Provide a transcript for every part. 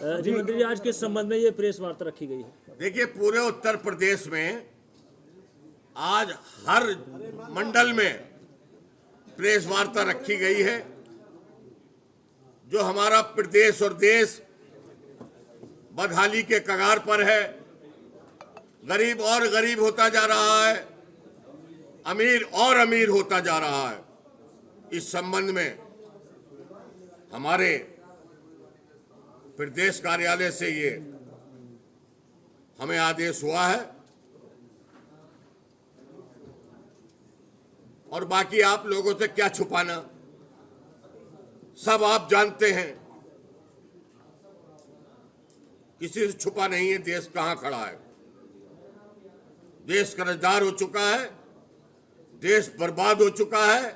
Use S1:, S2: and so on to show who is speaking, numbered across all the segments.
S1: जी मंत्री जी, आज किस संबंध में ये प्रेस वार्ता रखी गई है?
S2: देखिए, पूरे उत्तर प्रदेश में आज हर मंडल में प्रेस वार्ता रखी गई है। जो हमारा प्रदेश और देश बदहाली के कगार पर है, गरीब और गरीब होता जा रहा है, अमीर और अमीर होता जा रहा है। इस संबंध में हमारे प्रदेश कार्यालय से ये हमें आदेश हुआ है और बाकी आप लोगों से क्या छुपाना, सब आप जानते हैं। किसी से छुपा नहीं है देश कहां खड़ा है। देश कर्जदार हो चुका है, देश बर्बाद हो चुका है,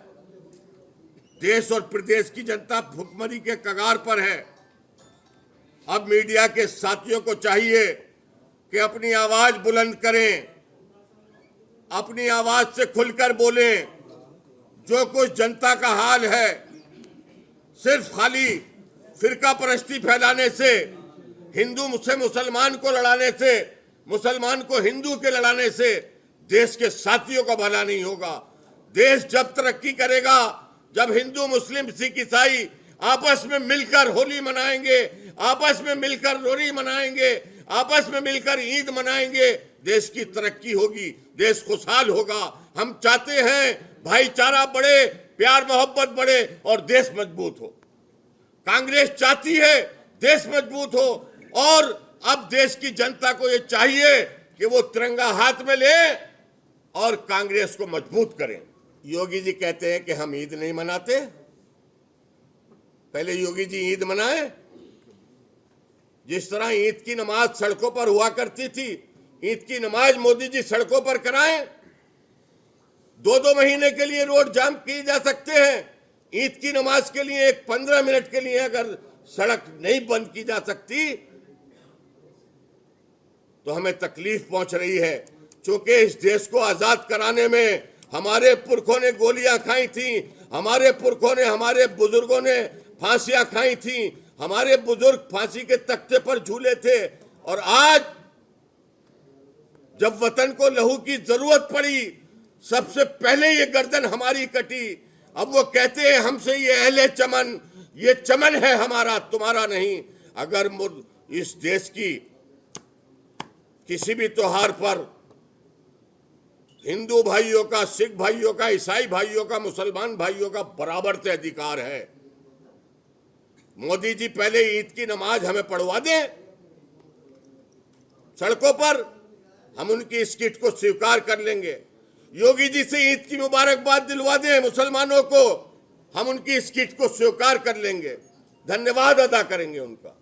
S2: देश और प्रदेश की जनता भुखमरी के कगार पर है। अब मीडिया के साथियों को चाहिए कि अपनी आवाज बुलंद करें, अपनी आवाज से खुलकर बोलें। जो कुछ जनता का हाल है, सिर्फ खाली फिरका परस्ती फैलाने से, हिंदू से मुसलमान को लड़ाने से, मुसलमान को हिंदू के लड़ाने से देश के साथियों का भला नहीं होगा। देश जब तरक्की करेगा जब हिंदू मुस्लिम सिख ईसाई आपस में मिलकर होली मनाएंगे, आपस में मिलकर लोहड़ी मनाएंगे, आपस में मिलकर ईद मनाएंगे, देश की तरक्की होगी, देश खुशहाल होगा। हम चाहते हैं भाईचारा बढ़े, प्यार मोहब्बत बढ़े और देश मजबूत हो। कांग्रेस चाहती है देश मजबूत हो और अब देश की जनता को यह चाहिए कि वो तिरंगा हाथ में ले और कांग्रेस को मजबूत करें। योगी जी कहते हैं कि हम ईद नहीं मनाते। पहले योगी जी ईद मनाए। जिस तरह ईद की नमाज सड़कों पर हुआ करती थी, ईद की नमाज मोदी जी सड़कों पर कराएं। 2-2 महीने के लिए रोड जाम किए जा सकते हैं। ईद की नमाज के लिए एक 15 मिनट के लिए अगर सड़क नहीं बंद की जा सकती तो हमें तकलीफ पहुंच रही है। क्योंकि इस देश को आजाद कराने में हमारे पुरखों ने गोलियां खाई थी, हमारे पुरखों ने, हमारे बुजुर्गों ने फांसियां खाई थी, हमारे बुजुर्ग फांसी के तख्ते पर झूले थे। और आज जब वतन को लहू की जरूरत पड़ी, सबसे पहले ये गर्दन हमारी कटी। अब वो कहते हैं हमसे ये अहले चमन, ये चमन है हमारा, तुम्हारा नहीं। अगर इस देश की किसी भी त्योहार पर हिंदू भाइयों का, सिख भाइयों का, ईसाई भाइयों का, मुसलमान भाइयों का बराबर से अधिकार है। मोदी जी पहले ईद की नमाज हमें पढ़वा दें सड़कों पर, हम उनकी इस किट को स्वीकार कर लेंगे। योगी जी से ईद की मुबारकबाद दिलवा दें मुसलमानों को, हम उनकी इस किट को स्वीकार कर लेंगे, धन्यवाद अदा करेंगे उनका।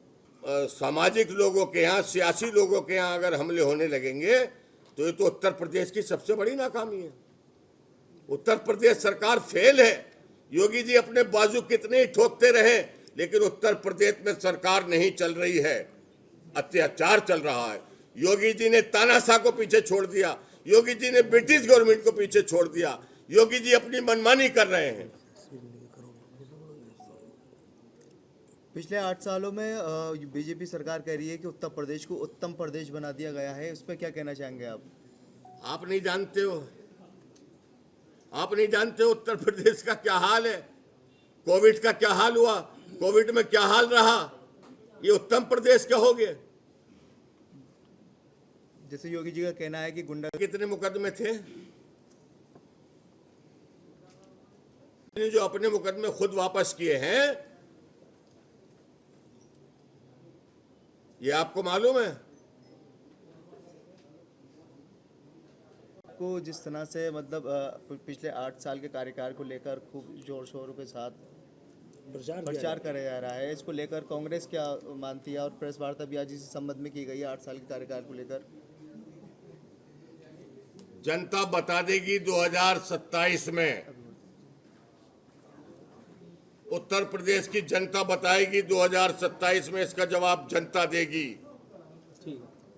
S2: सामाजिक लोगों के यहाँ, सियासी लोगों के यहाँ अगर हमले होने लगेंगे तो ये तो उत्तर प्रदेश की सबसे बड़ी नाकामी है। उत्तर प्रदेश सरकार फेल है। योगी जी अपने बाजू कितने ही ठोकते रहे, लेकिन उत्तर प्रदेश में सरकार नहीं चल रही है, अत्याचार चल रहा है। योगी जी ने तानाशाह को पीछे छोड़ दिया, योगी जी ने ब्रिटिश गवर्नमेंट को पीछे छोड़ दिया, योगी जी अपनी मनमानी कर रहे हैं।
S3: पिछले 8 सालों में बीजेपी सरकार कह रही है कि उत्तर प्रदेश को उत्तम प्रदेश बना दिया गया है, इस पर क्या कहना चाहेंगे आप? आप
S2: नहीं जानते हो, आप नहीं जानते हो उत्तर प्रदेश का क्या हाल है, कोविड का क्या हाल हुआ, कोविड में क्या हाल रहा, ये उत्तम प्रदेश कहोगे?
S3: जैसे योगी जी का कहना है कि गुंडा,
S2: कितने मुकदमे थे जो अपने मुकदमे खुद वापस किए हैं, ये आपको मालूम है?
S3: को जिस तरह से मतलब पिछले 8 साल के कार्यकाल को लेकर खूब जोर शोरों के साथ प्रचार कराया जा रहा है, इसको लेकर कांग्रेस क्या मानती है? और प्रेस वार्ता भी आज इसी संबंध में की गई है 8 साल के कार्यकाल को लेकर।
S2: जनता बता देगी 2027 में, उत्तर प्रदेश की जनता बताएगी 2027 में, इसका जवाब जनता देगी।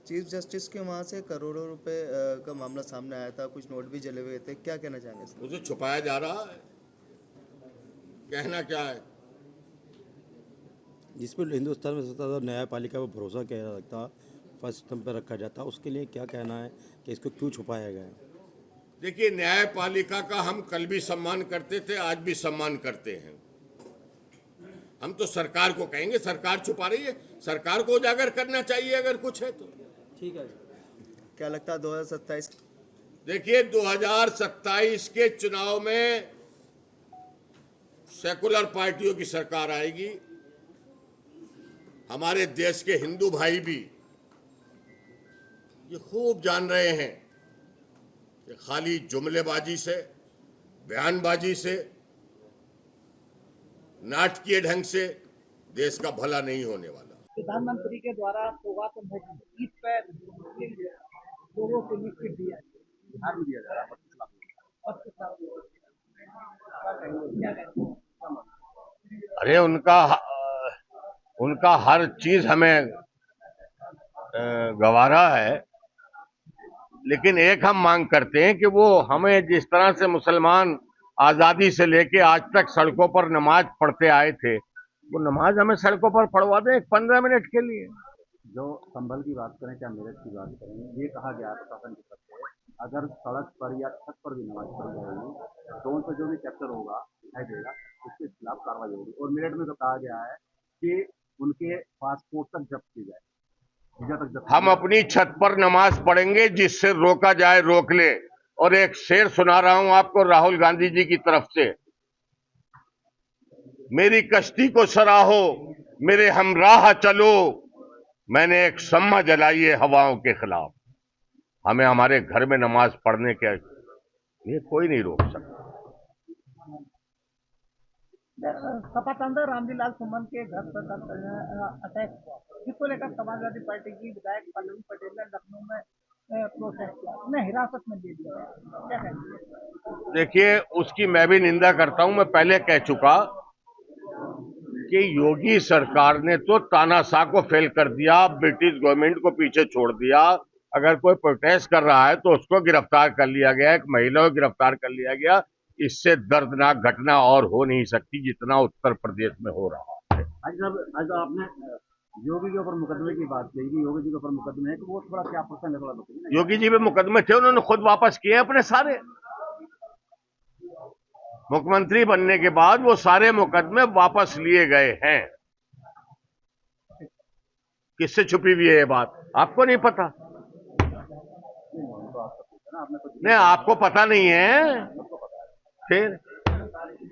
S3: चीफ जस्टिस के वहाँ से करोड़ों रुपए का मामला सामने आया था, कुछ नोट भी जले हुए थे, क्या कहना चाहेंगे?
S2: उसे छुपाया जा रहा है, कहना क्या है?
S4: जिसपे हिंदुस्तान में सबसे ज़्यादा न्यायपालिका पर भरोसा किया जाता, फर्स्ट नंबर पर रखा जाता, उसके लिए क्या कहना है कि इसको क्यों छुपाया गया है?
S2: देखिए, न्यायपालिका का हम कल भी सम्मान करते थे, आज भी सम्मान करते हैं। हम तो सरकार को कहेंगे, सरकार छुपा रही है, सरकार को उजागर करना चाहिए अगर कुछ है तो।
S3: ठीक है। क्या लगता है 2027?
S2: देखिए, 2027 के चुनाव में सेकुलर पार्टियों की सरकार आएगी। हमारे देश के हिंदू भाई भी ये खूब जान रहे हैं कि खाली जुमलेबाजी से, बयानबाजी से, नाटकीय ढंग से देश का भला नहीं होने वाला।
S5: प्रधानमंत्री के द्वारा सौगात ईद पर लोगों को लिखित दिया बिहार में दिया जा रहा है।
S2: अरे उनका हर चीज हमें गवारा है, लेकिन एक हम मांग करते हैं कि वो हमें जिस तरह से मुसलमान आजादी से लेके आज तक सड़कों पर नमाज पढ़ते आए थे, वो नमाज हमें सड़कों पर पढ़वा दें 15 मिनट के लिए।
S6: जो संभल की बात करें, क्या मेरठ की बात करें, ये कहा गया प्रशासन की तरफ से अगर सड़क पर या छत पर भी नमाज पढ़ी जाएगी, ड्रोन से जो भी कैप्चर होगा दिखाई देगा, उसके खिलाफ कार्रवाई होगी। और मेरठ में तो कहा गया है कि उनके पासपोर्ट तक जब्त की जाए, वीजा तक जब्त।
S2: हम अपनी छत पर नमाज पढ़ेंगे, जिससे रोका जाए रोक ले। और एक शेर सुना रहा हूं आपको राहुल गांधी जी की तरफ से, मेरी कश्ती को सराहो, मेरे हमराह चलो, मैंने एक सम्मा जलाई है हवाओं के खिलाफ। हमें हमारे घर में नमाज पढ़ने के ये कोई नहीं रोक सकता।
S5: सपा सांसद रामविलास सुमन के घर पर अटैक हुआ, जिसको लेकर समाजवादी पार्टी की विधायक पल्लवी पटेल ने लखनऊ में प्रोटेस्ट किया, उन्हें हिरासत में ले लिया गया। क्या कहेंगे?
S2: देखिए, उसकी मैं भी निंदा करता हूं। मैं पहले कह चुका कि योगी सरकार ने तो तानाशाह को फेल कर दिया, ब्रिटिश गवर्नमेंट को पीछे छोड़ दिया। अगर कोई प्रोटेस्ट कर रहा है तो उसको गिरफ्तार कर लिया गया, एक महिला को गिरफ्तार कर लिया गया। इससे दर्दनाक घटना और हो नहीं सकती जितना उत्तर प्रदेश में हो रहा है।
S6: आज आपने योगी के ऊपर मुकदमे की बात कही कि योगी जी के ऊपर मुकदमे है, कि वो थोड़ा क्या प्रसंग है, थोड़ा बताइए।
S2: योगी जी पे मुकदमे थे, उन्होंने खुद वापस किए अपने सारे। मुख्यमंत्री बनने के बाद वो सारे मुकदमे वापस लिए गए हैं। किससे छुपी हुई है ये बात? आपको नहीं पता? नहीं, आपको पता नहीं है फिर